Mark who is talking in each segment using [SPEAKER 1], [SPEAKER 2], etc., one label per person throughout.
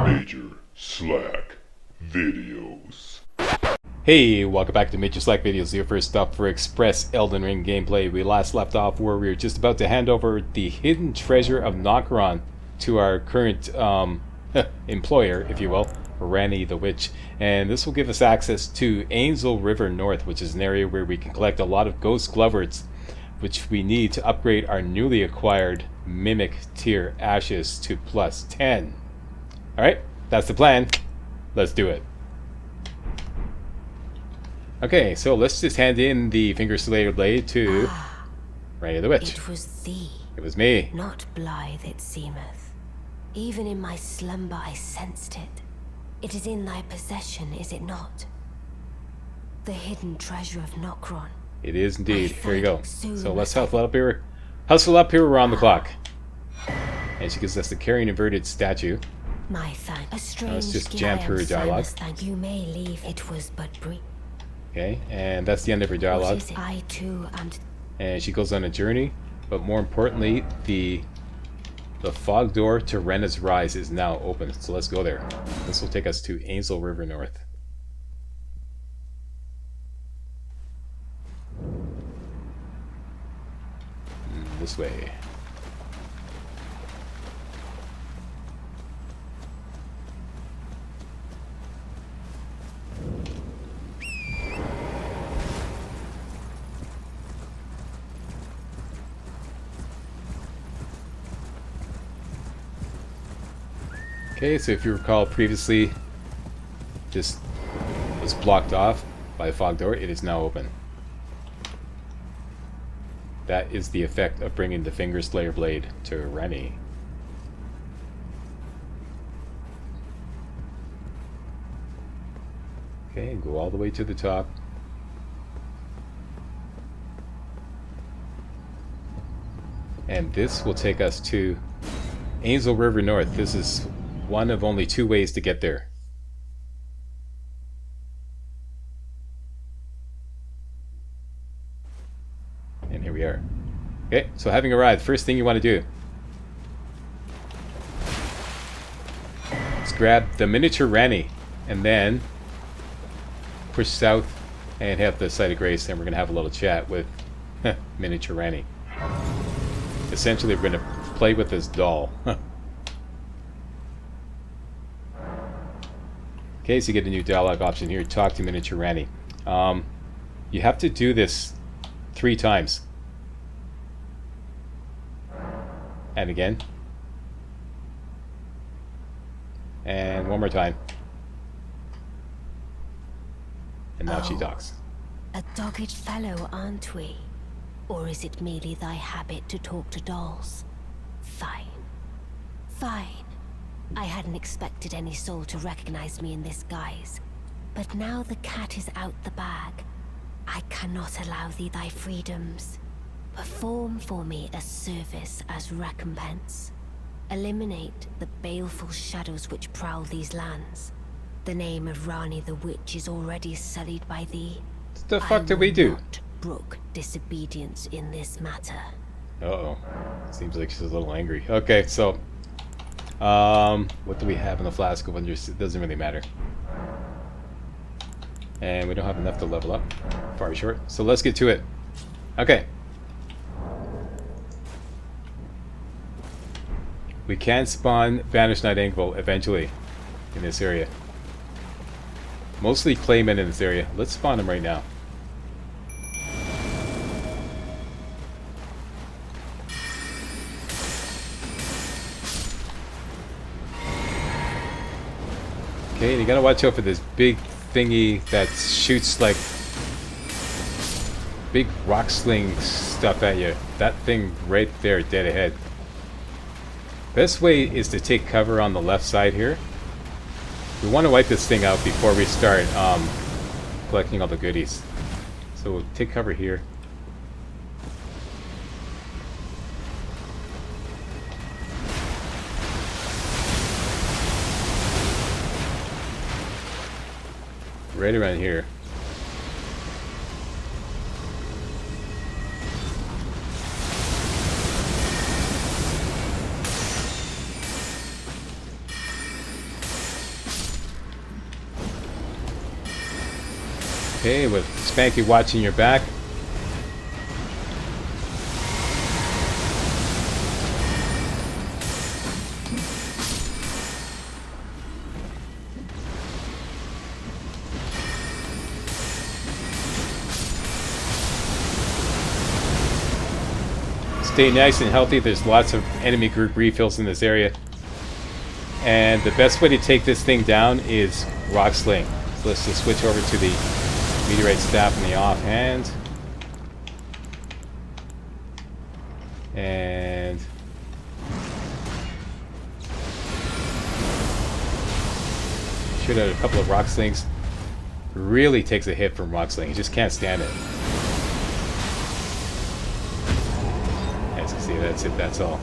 [SPEAKER 1] Major Slack Videos.
[SPEAKER 2] Hey, welcome back to Major Slack Videos, your first stop for Express Elden Ring gameplay. We last left off where we were just about to hand over the hidden treasure of Nokron to our current employer, if you will, Rani the Witch. And this will give us access to Angel River North, which is an area where we can collect a lot of ghost gloverts, which we need to upgrade our newly acquired Mimic tier ashes to plus 10. Alright, that's the plan. Let's do it. Okay, so let's just hand in the Finger Slayer Blade to Rani the Witch.
[SPEAKER 3] It was thee.
[SPEAKER 2] It was me.
[SPEAKER 3] Not blithe it seemeth. Even in my slumber I sensed it. It is in thy possession, is it not? The hidden treasure of Nokron.
[SPEAKER 2] It is indeed. Here you go.
[SPEAKER 3] Soon
[SPEAKER 2] So let's hustle up here around the clock. And she gives us the carrying inverted statue.
[SPEAKER 3] My thank. A strange
[SPEAKER 2] Let's just
[SPEAKER 3] gift
[SPEAKER 2] jam
[SPEAKER 3] I am
[SPEAKER 2] through her dialogue.
[SPEAKER 3] Silas, thank you may leave. It was but brief.
[SPEAKER 2] Okay, and that's the end of her
[SPEAKER 3] What
[SPEAKER 2] dialogue.
[SPEAKER 3] is it? I too am.
[SPEAKER 2] And she goes on a journey, but more importantly, the fog door to Rena's Rise is now open. So let's go there. This will take us to Angel River North. This way. Okay, so if you recall previously, this was blocked off by a fog door. It is now open. That is the effect of bringing the Finger Slayer Blade to Rani. Okay, go all the way to the top. And this will take us to Angel River North. This is one of only two ways to get there. And here we are. Okay, so having arrived, first thing you want to do is grab the miniature Rani and then push south and have the Sight of Grace, and we're going to have a little chat with miniature Rani. Essentially, we're going to play with this doll. Okay, so you get a new dialogue option here. Talk to miniature Rani. You have to do this 3 times. And again. And one more time. And now she talks.
[SPEAKER 3] A dogged fellow, aren't we? Or is it merely thy habit to talk to dolls? Fine. Fine. I hadn't expected any soul to recognize me in this guise. But now the cat is out the bag. I cannot allow thee thy freedoms. Perform for me a service as recompense. Eliminate the baleful shadows which prowl these lands. The name of Rani the Witch is already sullied by thee.
[SPEAKER 2] What the fuck did we do?
[SPEAKER 3] I will not brook disobedience in this matter.
[SPEAKER 2] Uh-oh. Seems like she's a little angry. Okay, so what do we have in the flask of wonders? It doesn't really matter. And we don't have enough to level up. Far short. So let's get to it. Okay. We can spawn Vanished Nightingale eventually in this area. Mostly claymen in this area. Let's spawn them right now. Okay, and you gotta watch out for this big thingy that shoots like big rock sling stuff at you. That thing right there, dead ahead. Best way is to take cover on the left side here. We want to wipe this thing out before we start collecting all the goodies. So we'll take cover here. Right around here. Okay, with Spanky watching your back. Stay nice and healthy. There's lots of enemy group refills in this area. And the best way to take this thing down is Rock Sling. So let's just switch over to the Meteorite Staff in the offhand. And shoot out a couple of Rock Slings. Really takes a hit from Rock Sling. You just can't stand it. As you can see, that's it. That's all.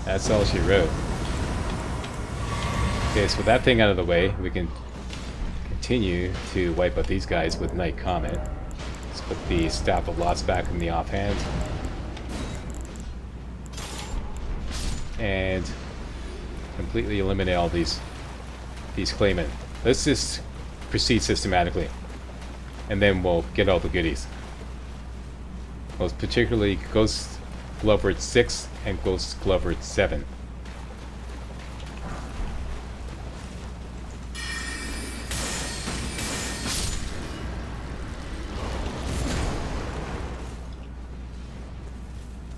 [SPEAKER 2] That's all she wrote. Okay, so with that thing out of the way, we can continue to wipe out these guys with Night Comet. Let's put the Staff of Lots back in the offhand. And completely eliminate all these claimant. Let's just proceed systematically. And then we'll get all the goodies. Most particularly Ghost Glover 6 and Ghost Glover 7.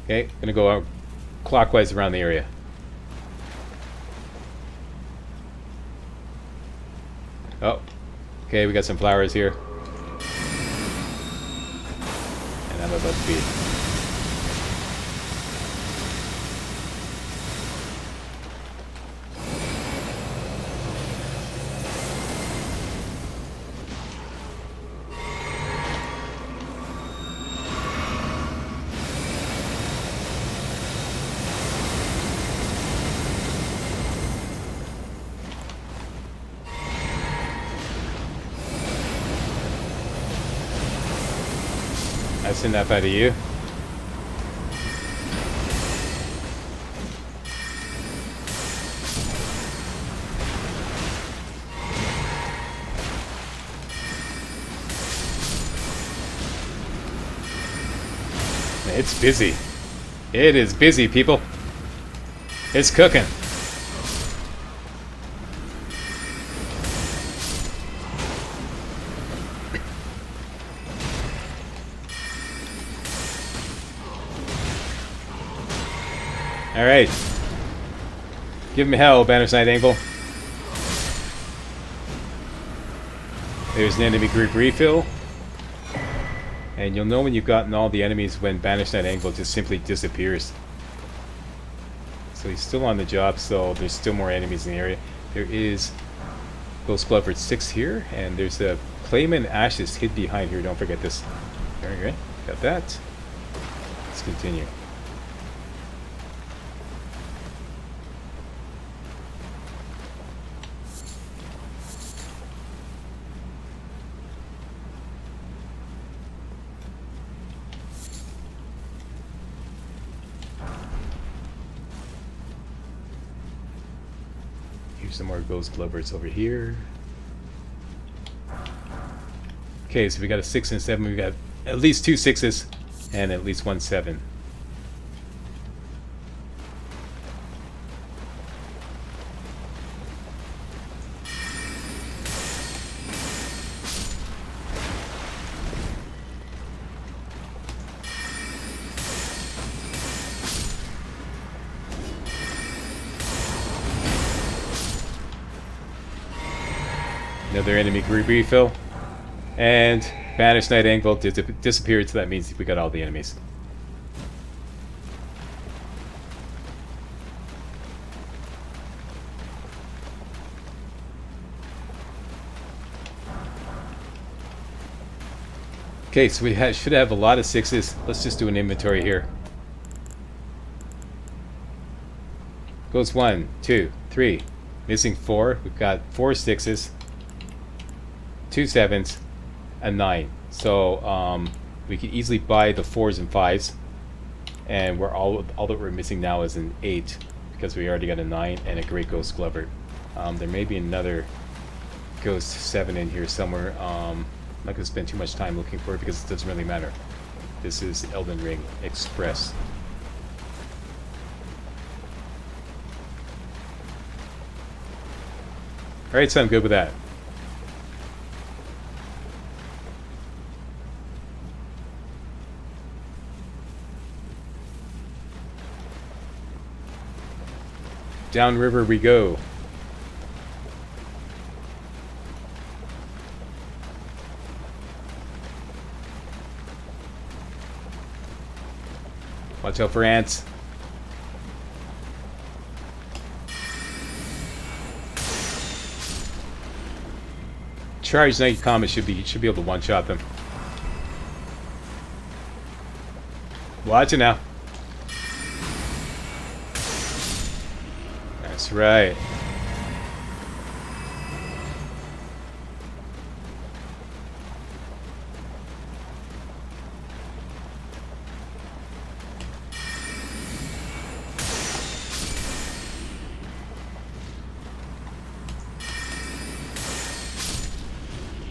[SPEAKER 2] Okay, gonna go out clockwise around the area. Oh, okay, we got some flowers here. And I'm about to be. That's enough out of you. It's busy. It is busy, people. It's cooking. Alright. Give me hell, Bandersnide Angle. There's an enemy group refill. And you'll know when you've gotten all the enemies when Bandersnide Angle just simply disappears. So he's still on the job, so there's still more enemies in the area. There is Ghost Glover 6 here, and there's a Clayman Ashes hid behind here. Don't forget this. Very good. Got that. Let's continue. Some more Ghost Glovers over here. Okay, so we got a 6 and 7. We got at least 2 6s and at least 1 7. Another enemy group refill. And Bandersnide Angle disappeared, so that means we got all the enemies. Okay, so we should have a lot of 6s. Let's just do an inventory here. Goes 1, 2, 3. Missing 4. We've got 4 6s. 2 7s, and 9. So we could easily buy the 4s and 5s, and we're all that we're missing now is an 8 because we already got a 9 and a Great Ghost Glover. There may be another Ghost 7 in here somewhere. not going to spend too much time looking for it because it doesn't really matter. This is Elden Ring Express. Alright, so I'm good with that. Downriver we go. Watch out for ants. Charge Knight Comet should be able to one-shot them. Watch it now. That's right.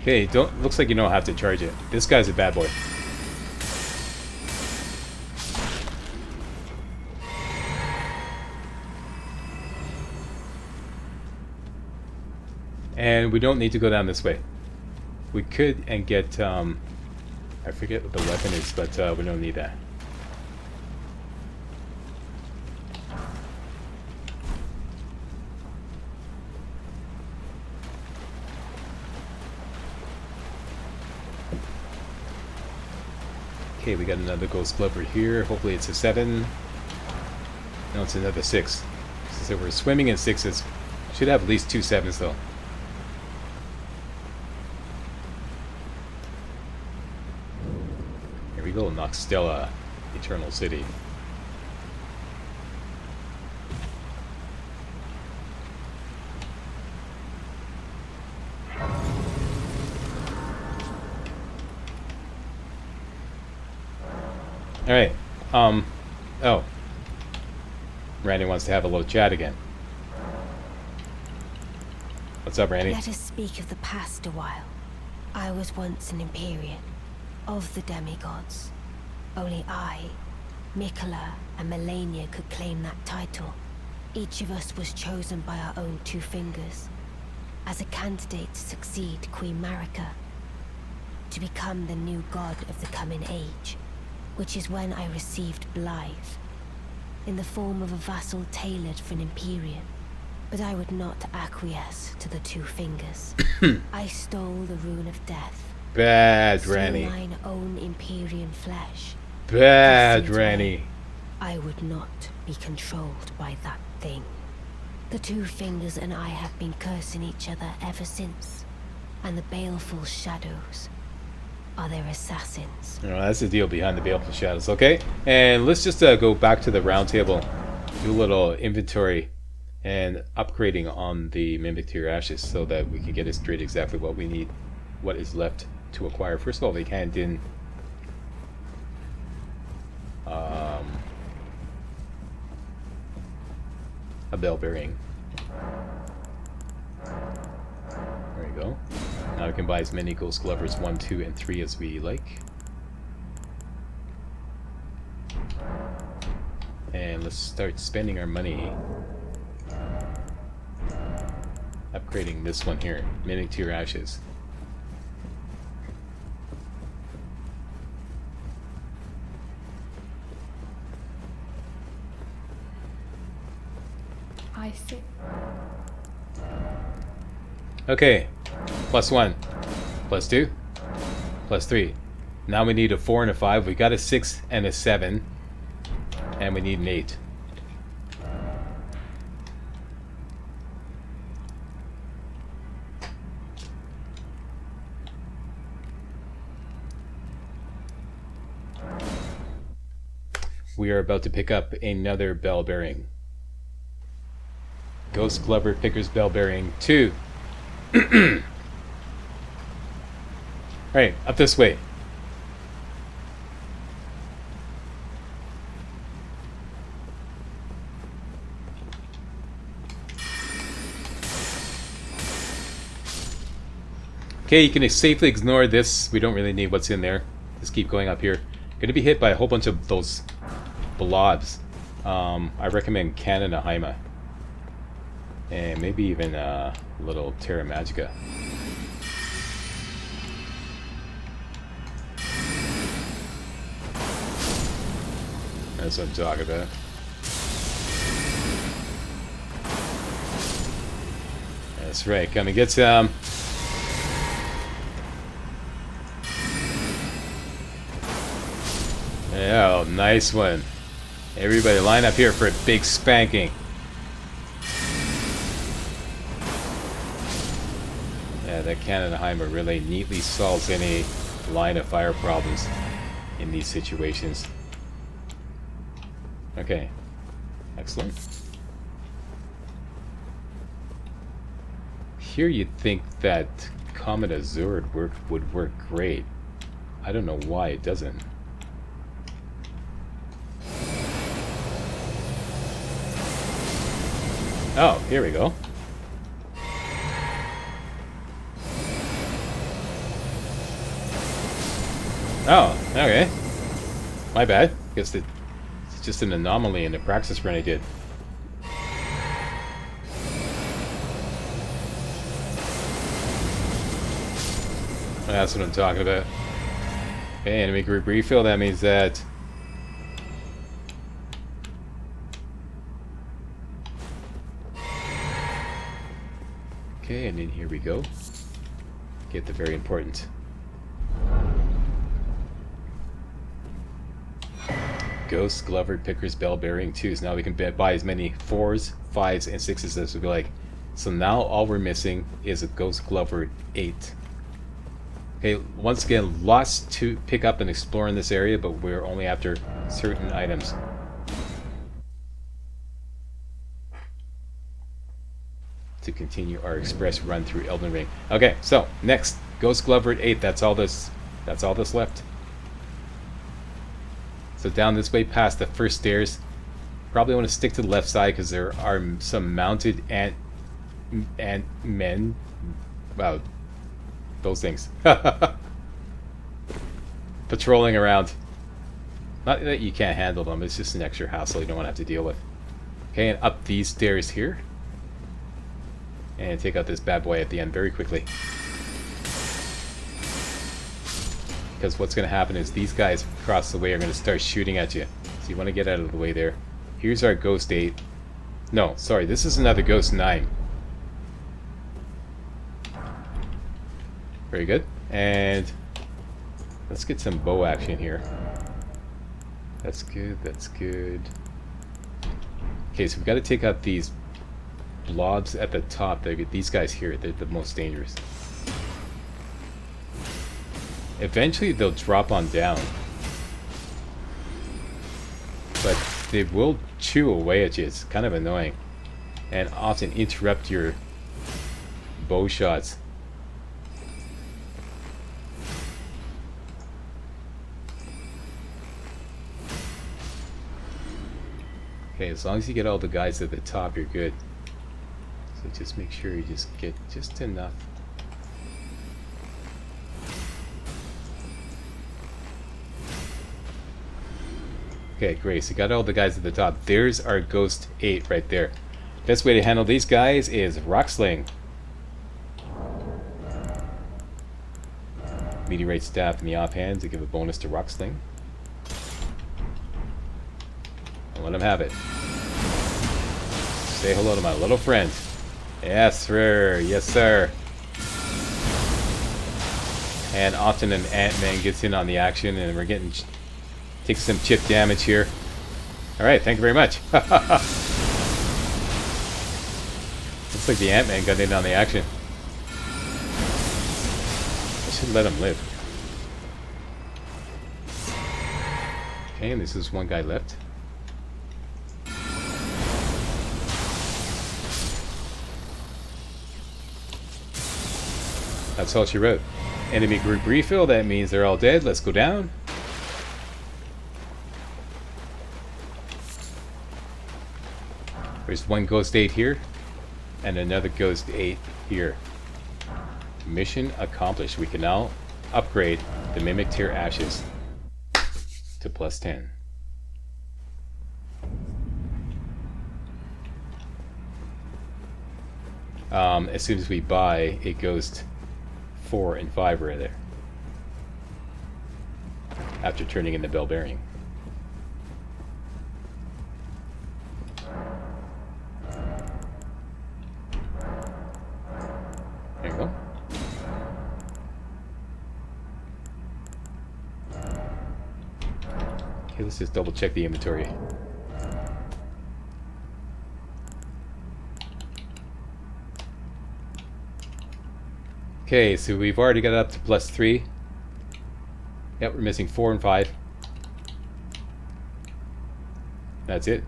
[SPEAKER 2] Okay, looks like you don't have to charge it. This guy's a bad boy. And we don't need to go down this way. We could and get, I forget what the weapon is, but we don't need that. Okay, we got another ghost glover here. Hopefully it's a 7. No, it's another 6. So we're swimming in 6s. Should have at least 2 7s though. Here we go, Noxtella, Eternal City. Alright, oh. Randy wants to have a little chat again. What's up, Randy?
[SPEAKER 3] Let us speak of the past a while. I was once an Empyrean, of the demigods. Only I, Mikola, and Melania could claim that title. Each of us was chosen by our own 2 fingers, as a candidate to succeed Queen Marika, to become the new god of the coming age. Which is when I received Blythe, in the form of a vassal tailored for an Empyrean. But I would not acquiesce to the 2 fingers. I stole the rune of death.
[SPEAKER 2] Bad, Ranny.
[SPEAKER 3] Mine own Empyrean flesh.
[SPEAKER 2] Bad, Ranny.
[SPEAKER 3] I would not be controlled by that thing. The 2 fingers and I have been cursing each other ever since. And the baleful shadows are their assassins.
[SPEAKER 2] You know, that's the deal behind the baleful shadows, okay? And let's just go back to the round table, do a little inventory and upgrading on the Mimic to your Ashes so that we can get it straight exactly what we need, what is left to acquire. First of all, they hand in a bell bearing. There you go. Now we can buy as many Ghost Glovers 1, 2, and 3 as we like. And let's start spending our money upgrading this one here, Mimic to your Ashes.
[SPEAKER 4] I see.
[SPEAKER 2] Okay, +1, +2, +3. Now we need a 4 and a 5. We got a 6 and a 7. And we need an 8. We are about to pick up another bell bearing. Ghost Glover Picker's Bell Bearing 2. Alright, up this way. Okay, you can safely ignore this. We don't really need what's in there. Just keep going up here. Gonna be hit by a whole bunch of those blobs. I recommend Canada Haima. And maybe even a little Terra Magica. That's what I'm talking about. That's right, come and get some. Yeah, nice one. Everybody line up here for a big spanking. Yeah, that Kananaheimer really neatly solves any line of fire problems in these situations. Okay, excellent. Here you'd think that Comet Azure would work great. I don't know why it doesn't. Oh, here we go. Oh, okay. My bad. Guess it's just an anomaly in the practice run I did. That's what I'm talking about. Okay, enemy group refill. That means that... Okay, and then here we go. Get the very important Ghost, Glover, Pickers, Bell Bearing 2s. Now we can buy as many 4s, 5s, and 6s as we like. So now all we're missing is a Ghost Glover 8. Okay, once again, lots to pick up and explore in this area, but we're only after certain items. To continue our express run through Elden Ring. Okay, so next, Ghost Glover at 8. That's all this left. So down this way past the first stairs. Probably want to stick to the left side because there are some mounted ant men. Wow, those things. Patrolling around. Not that you can't handle them, it's just an extra hassle you don't want to have to deal with. Okay, and up these stairs here. And take out this bad boy at the end very quickly. Because what's going to happen is these guys across the way are going to start shooting at you. So you want to get out of the way there. Here's our Ghost 8. No, sorry, this is another Ghost 9. Very good. And let's get some bow action here. That's good, that's good. Okay, so we've got to take out these blobs at the top. These guys here, they're the most dangerous. Eventually they'll drop on down, but they will chew away at you. It's kind of annoying and often interrupt your bow shots. Okay, as long as you get all the guys at the top, you're good. So just make sure you just get just enough. Okay, great. So got all the guys at the top. There's our Ghost 8 right there. Best way to handle these guys is Rock Sling. Meteorite Staff in the offhand to give a bonus to Rock Sling. And let him have it. Say hello to my little friend. Yes, sir. Yes, sir. And often an Ant-Man gets in on the action, and we're getting take some chip damage here. All right, thank you very much. Looks like the Ant-Man got in on the action. I should let him live. Okay, and this is one guy left. That's all she wrote. Enemy group refill, that means they're all dead. Let's go down. There's one Ghost 8 here, and another Ghost 8 here. Mission accomplished. We can now upgrade the Mimic Tier Ashes to +10. As soon as we buy, it goes to 4 and 5 right there. After turning in the bell bearing. There you go. Okay, let's just double check the inventory. Okay, so we've already got up to +3. Yep, we're missing 4 and 5. That's it.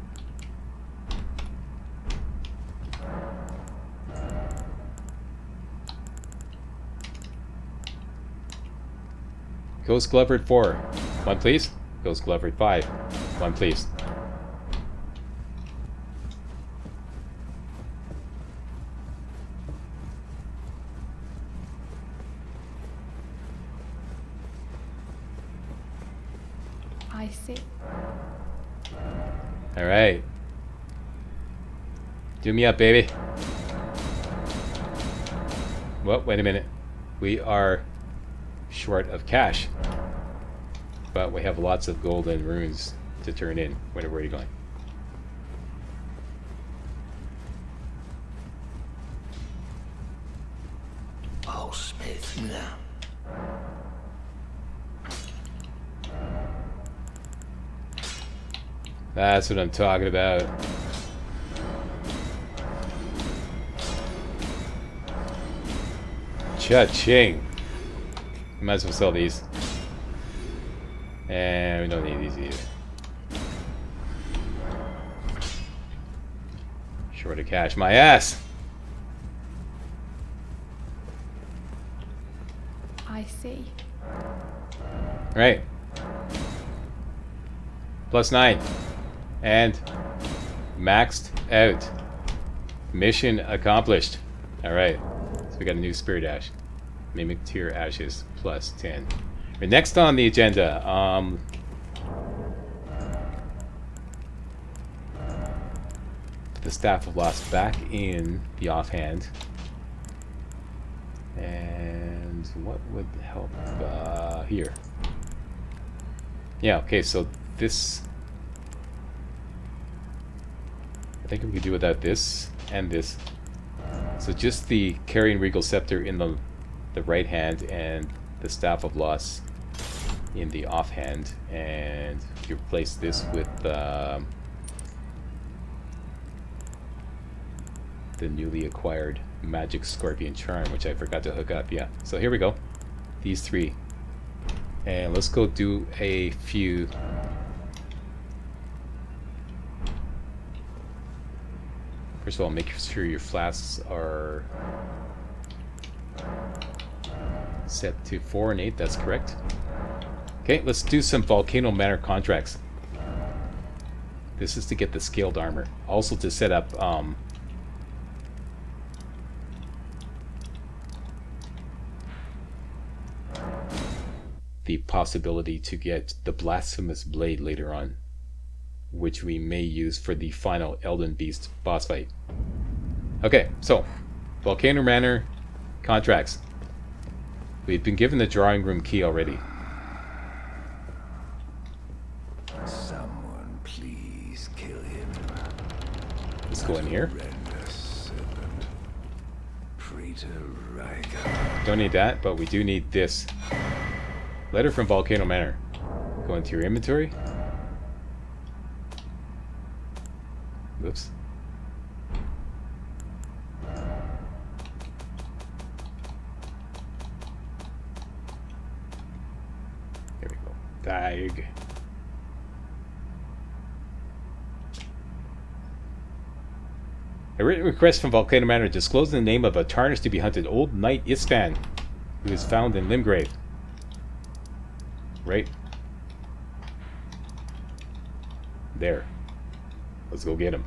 [SPEAKER 2] Ghost Glover at 4. 1 please. Ghost Glover at 5. 1 please.
[SPEAKER 4] I see.
[SPEAKER 2] Alright. Do me up, baby. Well, wait a minute. We are short of cash. But we have lots of golden runes to turn in. Where are you going?
[SPEAKER 5] Oh, Smith, now.
[SPEAKER 2] That's what I'm talking about. Cha-ching. Might as well sell these. And we don't need these either. Short of cash. My ass!
[SPEAKER 4] I see.
[SPEAKER 2] Right. +9. And maxed out. Mission accomplished. Alright. So we got a new Spirit Ash. Mimic Tier Ashes +10. Right, next on the agenda, put the Staff of Loss back in the offhand. And what would help here? Yeah, okay, so this, I think we could do without this and this. So just the Carrying Regal Scepter in the right hand and the Staff of Loss in the offhand, and you replace this with the newly acquired Magic Scorpion Charm, which I forgot to hook up. Yeah, so here we go. These 3. And let's go do a few. First of all, make sure your flasks are set to 4 and 8. That's correct. Okay, let's do some Volcano Manor contracts. This is to get the scaled armor. Also to set up the possibility to get the Blasphemous Blade later on, which we may use for the final Elden Beast boss fight. Okay, so Volcano Manor contracts. We've been given the drawing room key already.
[SPEAKER 5] Someone please kill him.
[SPEAKER 2] Let's go in here. Don't need that, but we do need this. Letter from Volcano Manor. Go into your inventory. Whoops. There we go. Dag. A written request from Volcano Manor disclosing the name of a tarnished to be hunted old knight Ispan, who is found in Limgrave. Right there. Let's go get him.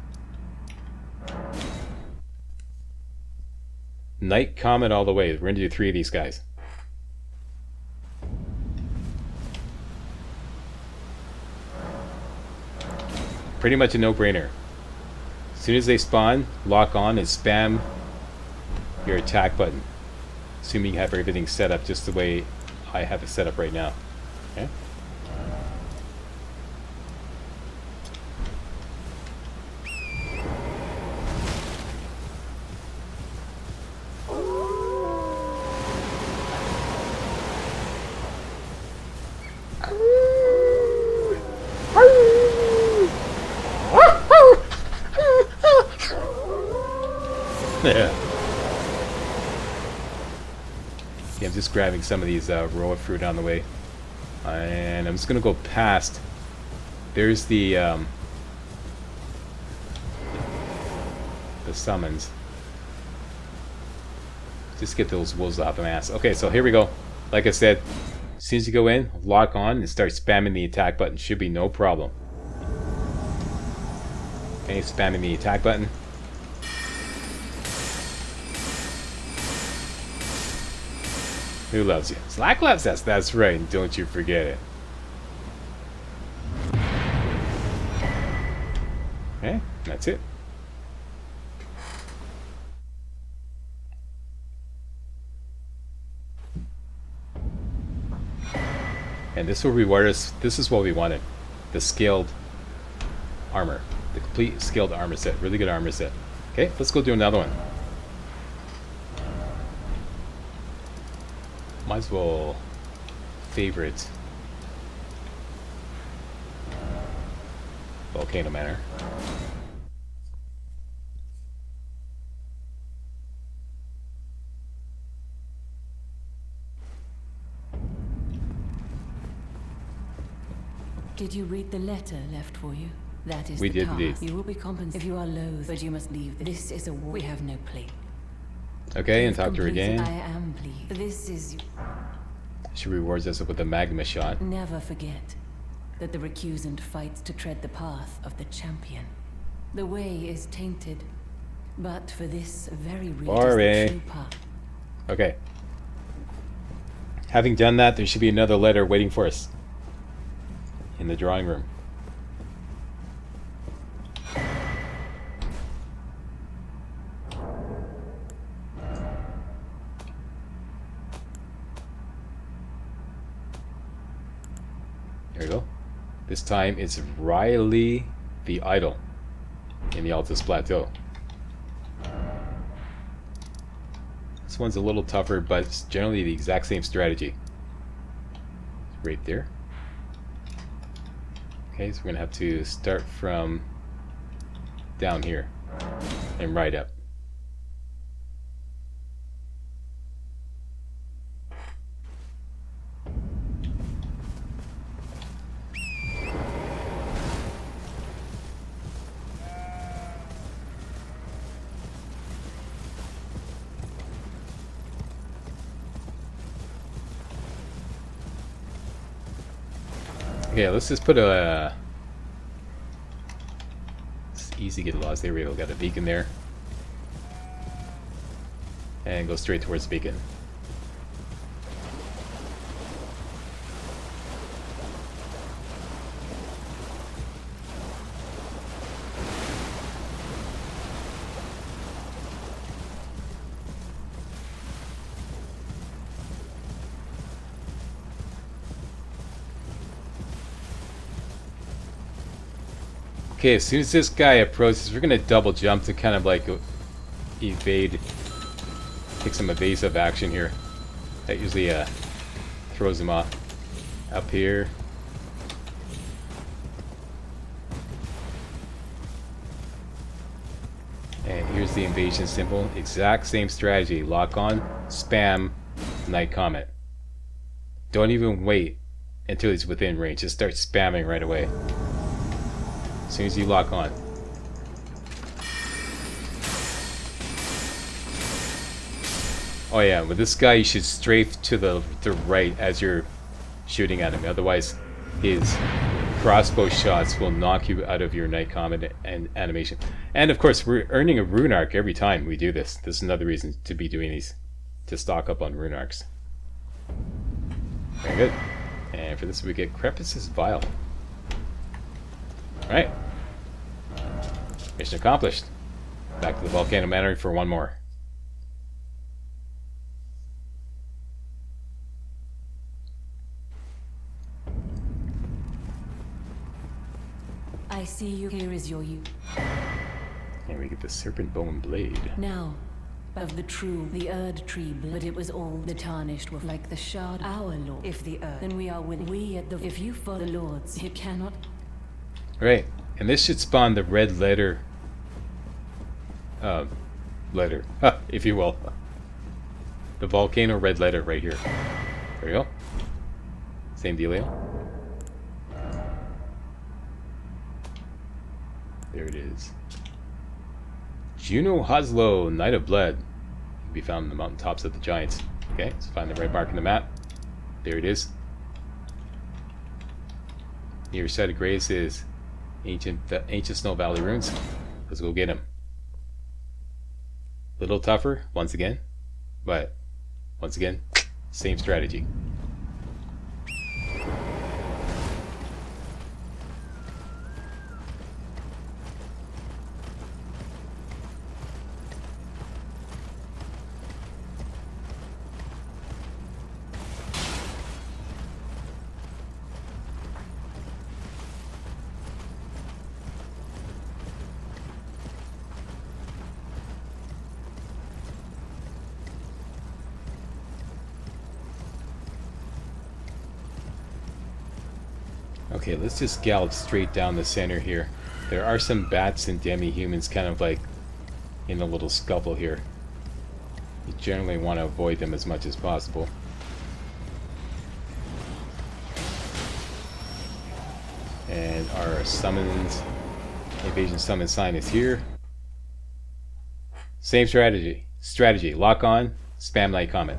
[SPEAKER 2] Night Comet all the way. We're going to do 3 of these guys. Pretty much a no-brainer. As soon as they spawn, lock on and spam your attack button. Assuming you have everything set up just the way I have it set up right now. Okay? Yeah. Yeah, I'm just grabbing some of these raw fruit on the way, and I'm just gonna go past. There's the summons. Just get those wolves off my ass. Okay, so here we go. Like I said, as soon as you go in, lock on and start spamming the attack button. Should be no problem. Okay, spamming the attack button. Who loves you? Slack loves us, that's right, don't you forget it. Okay, that's it. And this will reward us. This is what we wanted. The scaled armor. The complete scaled armor set. Really good armor set. Okay, let's go do another one. Might as well favorite Volcano Manor.
[SPEAKER 6] Did you read the letter left for you? That is
[SPEAKER 2] We
[SPEAKER 6] the
[SPEAKER 2] did
[SPEAKER 6] task.
[SPEAKER 2] indeed.
[SPEAKER 6] You will be compensated if you are loath, but you must leave. This is a war. We have no plea.
[SPEAKER 2] Okay, and talk to her
[SPEAKER 6] Completed.
[SPEAKER 2] again.
[SPEAKER 6] I am pleased. This is...
[SPEAKER 2] She rewards us with a magma shot.
[SPEAKER 6] Never forget that the recusant fights to tread the path of the champion. The way is tainted, but for this very reason is the true path.
[SPEAKER 2] Okay. Having done that, there should be another letter waiting for us in the drawing room. There we go. This time it's Riley the Idol in the Altus Plateau. This one's a little tougher, but it's generally the exact same strategy. Right there. Okay, so we're gonna have to start from down here and right up. Okay, let's just put a... It's easy to get lost. There we go. Got a beacon there. And go straight towards the beacon. Okay, as soon as this guy approaches, we're gonna double jump to kind of like evade, take some evasive action here. That usually throws him off. Up here. And here's the invasion symbol. Exact same strategy. Lock on, spam, Night Comet. Don't even wait until he's within range. Just start spamming right away. As soon as you lock on. Oh yeah, with this guy you should strafe to the right as you're shooting at him. Otherwise his crossbow shots will knock you out of your night combat and animation. And of course, we're earning a rune arc every time we do this. This is another reason to be doing these, to stock up on rune arcs. Very good. And for this we get Crepus's Vial. Alright. Mission accomplished. Back to the Volcano Manor for one more.
[SPEAKER 6] I see you. Here is your you.
[SPEAKER 2] And we get the Serpent Bone Blade.
[SPEAKER 6] Now, of the true, the Erd tree, but it was all the tarnished were like the shard. Our lord. If the Erd, then we are winning. We at the. If you follow the lords, you cannot.
[SPEAKER 2] Right, and this should spawn the red letter. Letter, if you will. The volcano red letter right here. There we go. Same dealio. There it is. Juno Hoslow, Knight of Blood. Can be found in the mountaintops of the Giants. Okay, let's find the red mark in the map. There it is. Near side of grace is ancient Snow Valley runes. Let's go get him. Little tougher once again, but once again, same strategy. Okay, let's just gallop straight down the center here. There are some bats and demi-humans kind of like in a little scuffle here. You generally want to avoid them as much as possible. And our summons, invasion summon sign is here. Same strategy. Lock on, spam light comment.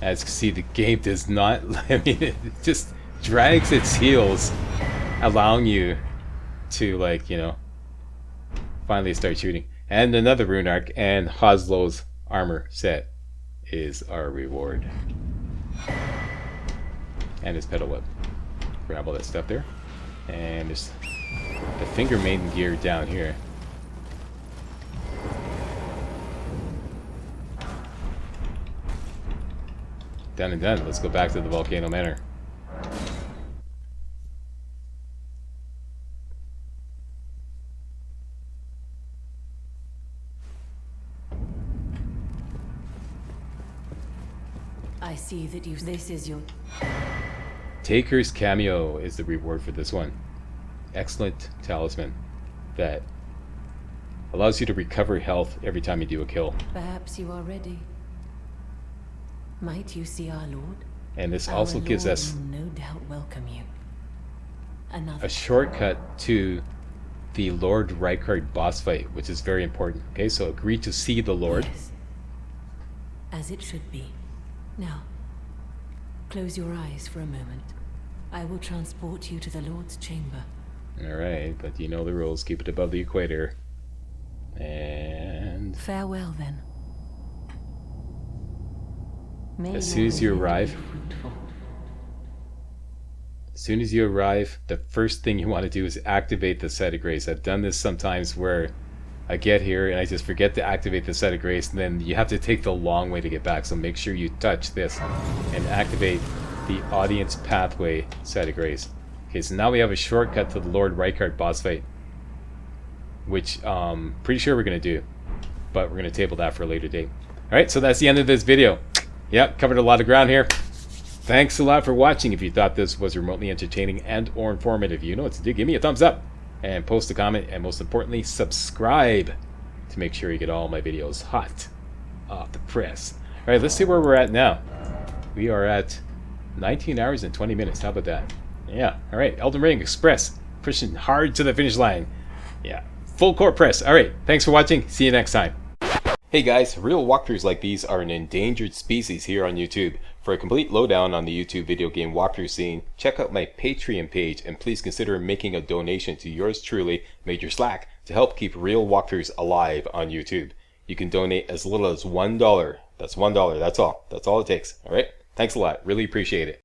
[SPEAKER 2] As you can see, the game does not, I mean, it just drags its heels, allowing you to, like, you know, finally start shooting. And another rune arc, and Hoslow's armor set is our reward. And his pedal whip. Grab all that stuff there. And there's the finger maiden gear down here. Done and done. Let's go back to the Volcano Manor.
[SPEAKER 6] I see that you. This is your.
[SPEAKER 2] Taker's Cameo is the reward for this one. Excellent talisman that allows you to recover health every time you do a kill.
[SPEAKER 6] Perhaps you are ready. Might you see our Lord?
[SPEAKER 2] And this also gives us
[SPEAKER 6] will no doubt welcome you. Another
[SPEAKER 2] a shortcut to the Lord Rykard boss fight, which is very important. Okay, so agree to see the Lord.
[SPEAKER 6] Yes. As it should be. Now, close your eyes for a moment. I will transport you to the Lord's chamber.
[SPEAKER 2] Alright, but you know the rules. Keep it above the equator. And
[SPEAKER 6] Farewell then. May
[SPEAKER 2] as soon as you arrive, the first thing you want to do is activate the Set of Grace. I've done this sometimes where I get here and I just forget to activate the Set of Grace, and then you have to take the long way to get back. So make sure you touch this and activate the Audience Pathway Set of Grace. Okay, so now we have a shortcut to the Lord Rykard boss fight, which pretty sure we're going to do, but we're going to table that for a later date. Alright, so that's the end of this video. Yep, covered a lot of ground here. Thanks a lot for watching. If you thought this was remotely entertaining and or informative, you know what to do. Give me a thumbs up and post a comment, and most importantly, subscribe to make sure you get all my videos hot off the press. Alright, let's see where we're at now. We are at 19 hours and 20 minutes. How about that? Yeah, alright, Elden Ring Express. Pushing hard to the finish line. Yeah, Full court press. Alright, thanks for watching. See you next time. Hey guys, real walkthroughs like these are an endangered species here on YouTube. For a complete lowdown on the YouTube video game walkthrough scene, check out my Patreon page and please consider making a donation to yours truly, Major Slack, to help keep real walkthroughs alive on YouTube. You can donate as little as $1. That's $1, that's all. That's all it takes, alright? Thanks a lot, really appreciate it.